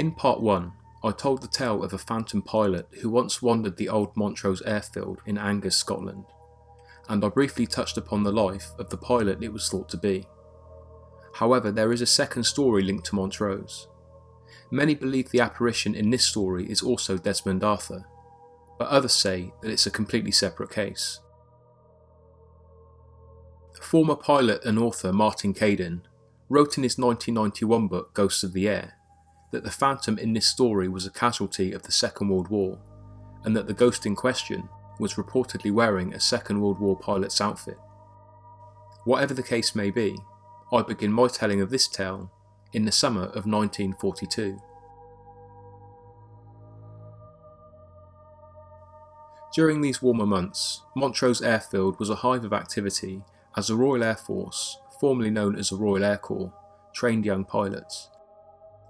In part 1, I told the tale of a phantom pilot who once wandered the old Montrose Airfield in Angus, Scotland, and I briefly touched upon the life of the pilot it was thought to be. However, there is a second story linked to Montrose. Many believe the apparition in this story is also Desmond Arthur, but others say that it's a completely separate case. Former pilot and author Martin Caden wrote in his 1991 book Ghosts of the Air that the phantom in this story was a casualty of the Second World War, and that the ghost in question was reportedly wearing a Second World War pilot's outfit. Whatever the case may be, I begin my telling of this tale in the summer of 1942. During these warmer months, Montrose Airfield was a hive of activity as the Royal Air Force, formerly known as the Royal Air Corps, trained young pilots.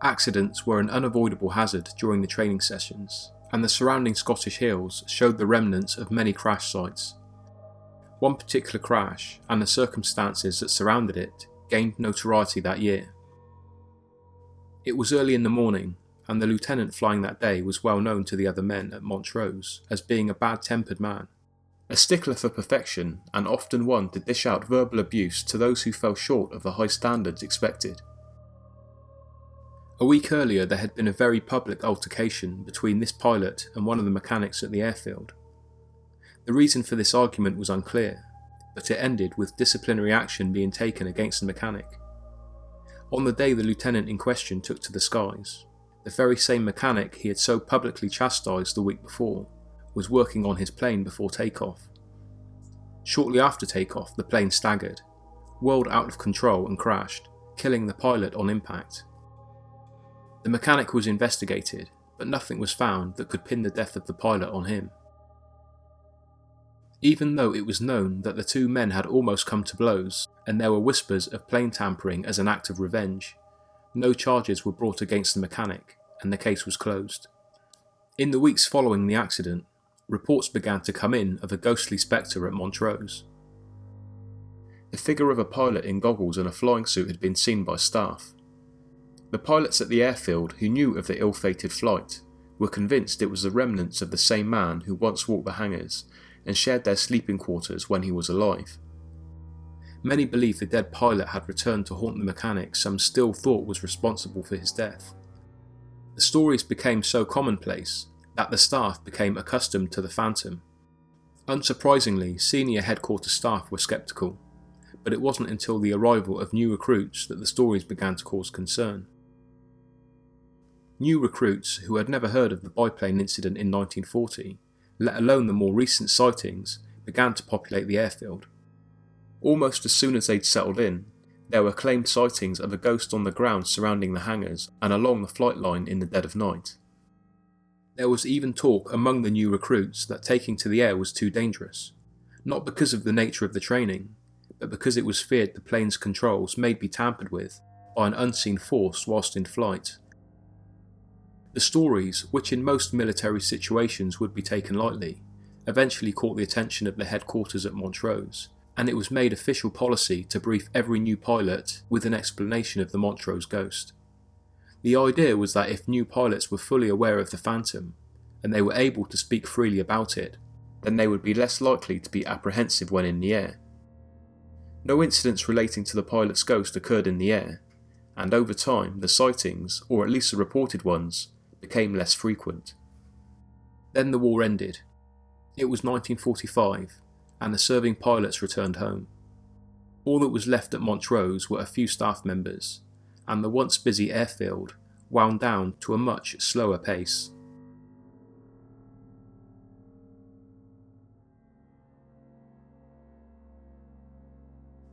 Accidents were an unavoidable hazard during the training sessions, and the surrounding Scottish hills showed the remnants of many crash sites. One particular crash, and the circumstances that surrounded it, gained notoriety that year. It was early in the morning, and the lieutenant flying that day was well known to the other men at Montrose as being a bad-tempered man, a stickler for perfection, and often one to dish out verbal abuse to those who fell short of the high standards expected. A week earlier there had been a very public altercation between this pilot and one of the mechanics at the airfield. The reason for this argument was unclear, but it ended with disciplinary action being taken against the mechanic. On the day the lieutenant in question took to the skies, the very same mechanic he had so publicly chastised the week before was working on his plane before takeoff. Shortly after takeoff, the plane staggered, whirled out of control and crashed, killing the pilot on impact. The mechanic was investigated, but nothing was found that could pin the death of the pilot on him. Even though it was known that the two men had almost come to blows, and there were whispers of plane tampering as an act of revenge, no charges were brought against the mechanic, and the case was closed. In the weeks following the accident, reports began to come in of a ghostly spectre at Montrose. The figure of a pilot in goggles and a flying suit had been seen by staff. The pilots at the airfield who knew of the ill-fated flight were convinced it was the remnants of the same man who once walked the hangars and shared their sleeping quarters when he was alive. Many believe the dead pilot had returned to haunt the mechanic some still thought was responsible for his death. The stories became so commonplace that the staff became accustomed to the phantom. Unsurprisingly, senior headquarters staff were sceptical, but it wasn't until the arrival of new recruits that the stories began to cause concern. New recruits who had never heard of the biplane incident in 1940, let alone the more recent sightings, began to populate the airfield. Almost as soon as they'd settled in, there were claimed sightings of a ghost on the ground surrounding the hangars and along the flight line in the dead of night. There was even talk among the new recruits that taking to the air was too dangerous, not because of the nature of the training, but because it was feared the plane's controls may be tampered with by an unseen force whilst in flight. The stories, which in most military situations would be taken lightly, eventually caught the attention of the headquarters at Montrose, and it was made official policy to brief every new pilot with an explanation of the Montrose ghost. The idea was that if new pilots were fully aware of the phantom, and they were able to speak freely about it, then they would be less likely to be apprehensive when in the air. No incidents relating to the pilot's ghost occurred in the air, and over time the sightings, or at least the reported ones, became less frequent. Then the war ended. It was 1945, and the serving pilots returned home. All that was left at Montrose were a few staff members, and the once busy airfield wound down to a much slower pace.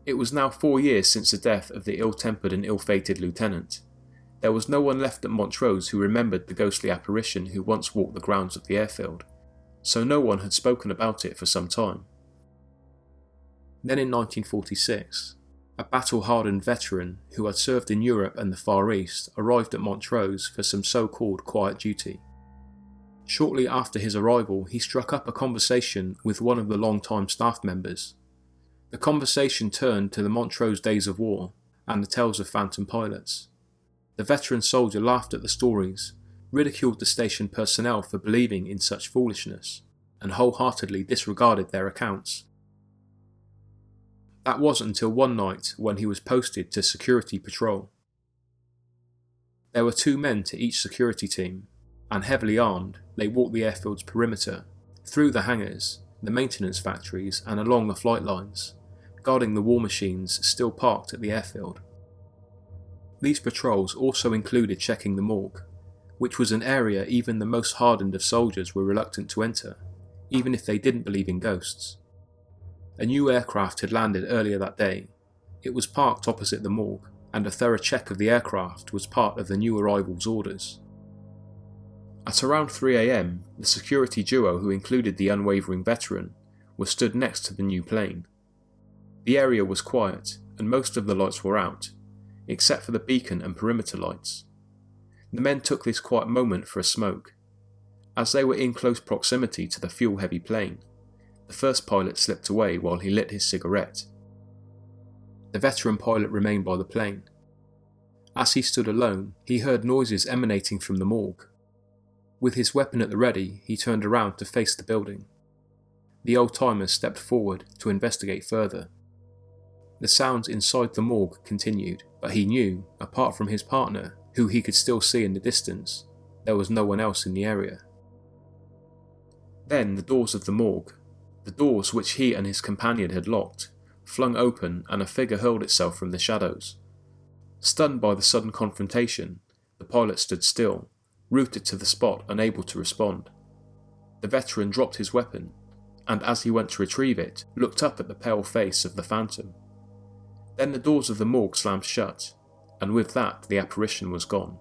It was now 4 years since the death of the ill-tempered and ill-fated lieutenant. There was no one left at Montrose who remembered the ghostly apparition who once walked the grounds of the airfield, so no one had spoken about it for some time. Then in 1946, a battle-hardened veteran who had served in Europe and the Far East arrived at Montrose for some so-called quiet duty. Shortly after his arrival, he struck up a conversation with one of the long-time staff members. The conversation turned to the Montrose days of war and the tales of phantom pilots. The veteran soldier laughed at the stories, ridiculed the station personnel for believing in such foolishness, and wholeheartedly disregarded their accounts. That wasn't until one night when he was posted to security patrol. There were 2 men to each security team, and heavily armed, they walked the airfield's perimeter, through the hangars, the maintenance factories and along the flight lines, guarding the war machines still parked at the airfield. These patrols also included checking the morgue, which was an area even the most hardened of soldiers were reluctant to enter, even if they didn't believe in ghosts. A new aircraft had landed earlier that day. It was parked opposite the morgue, and a thorough check of the aircraft was part of the new arrival's orders. At around 3 AM, the security duo who included the unwavering veteran was stood next to the new plane. The area was quiet, and most of the lights were out, except for the beacon and perimeter lights. The men took this quiet moment for a smoke. As they were in close proximity to the fuel-heavy plane, the first pilot slipped away while he lit his cigarette. The veteran pilot remained by the plane. As he stood alone, he heard noises emanating from the morgue. With his weapon at the ready, he turned around to face the building. The old-timer stepped forward to investigate further. The sounds inside the morgue continued, but he knew, apart from his partner, who he could still see in the distance, there was no one else in the area. Then the doors of the morgue, the doors which he and his companion had locked, flung open and a figure hurled itself from the shadows. Stunned by the sudden confrontation, the pilot stood still, rooted to the spot, unable to respond. The veteran dropped his weapon, and as he went to retrieve it, looked up at the pale face of the phantom. Then the doors of the morgue slammed shut, and with that the apparition was gone.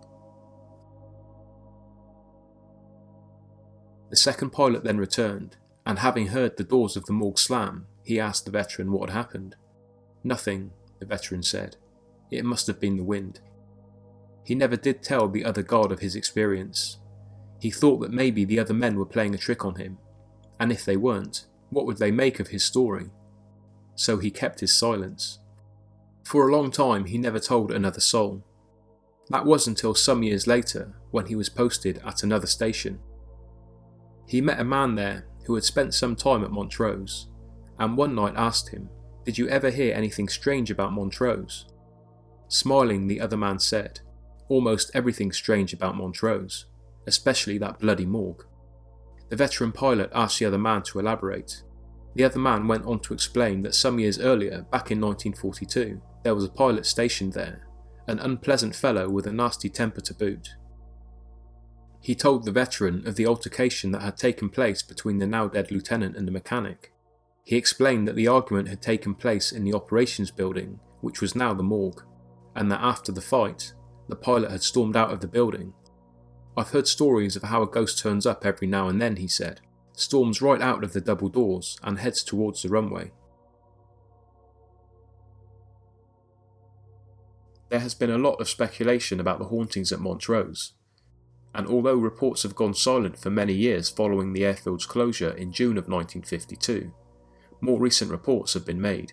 The second pilot then returned, and having heard the doors of the morgue slam, he asked the veteran what had happened. "Nothing," the veteran said. "It must have been the wind." He never did tell the other guard of his experience. He thought that maybe the other men were playing a trick on him, and if they weren't, what would they make of his story? So he kept his silence. For a long time he never told another soul. That was until some years later, when he was posted at another station. He met a man there who had spent some time at Montrose, and one night asked him, "Did you ever hear anything strange about Montrose?" Smiling, the other man said, "Almost everything strange about Montrose, especially that bloody morgue." The veteran pilot asked the other man to elaborate. The other man went on to explain that some years earlier, back in 1942, there was a pilot stationed there, an unpleasant fellow with a nasty temper to boot. He told the veteran of the altercation that had taken place between the now dead lieutenant and the mechanic. He explained that the argument had taken place in the operations building, which was now the morgue, and that after the fight, the pilot had stormed out of the building. "I've heard stories of how a ghost turns up every now and then," he said, "storms right out of the double doors and heads towards the runway." There has been a lot of speculation about the hauntings at Montrose, and although reports have gone silent for many years following the airfield's closure in June of 1952, more recent reports have been made.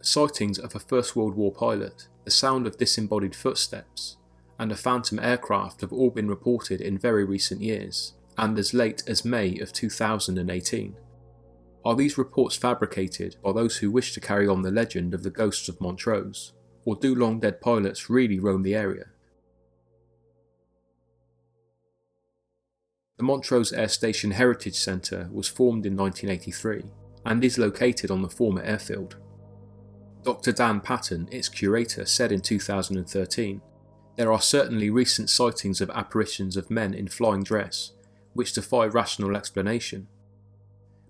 Sightings of a First World War pilot, the sound of disembodied footsteps, and a phantom aircraft have all been reported in very recent years, and as late as May of 2018. Are these reports fabricated by those who wish to carry on the legend of the ghosts of Montrose, or do long-dead pilots really roam the area? The Montrose Air Station Heritage Centre was formed in 1983 and is located on the former airfield. Dr. Dan Patton, its curator, said in 2013, "There are certainly recent sightings of apparitions of men in flying dress, which defy rational explanation.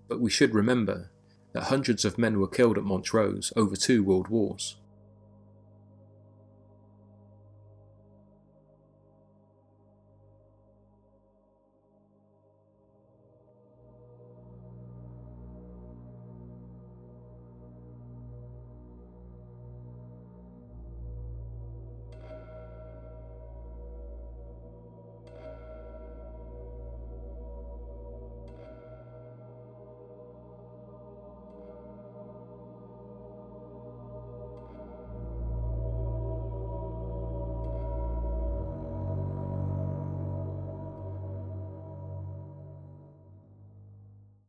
But we should remember that hundreds of men were killed at Montrose over 2 world wars.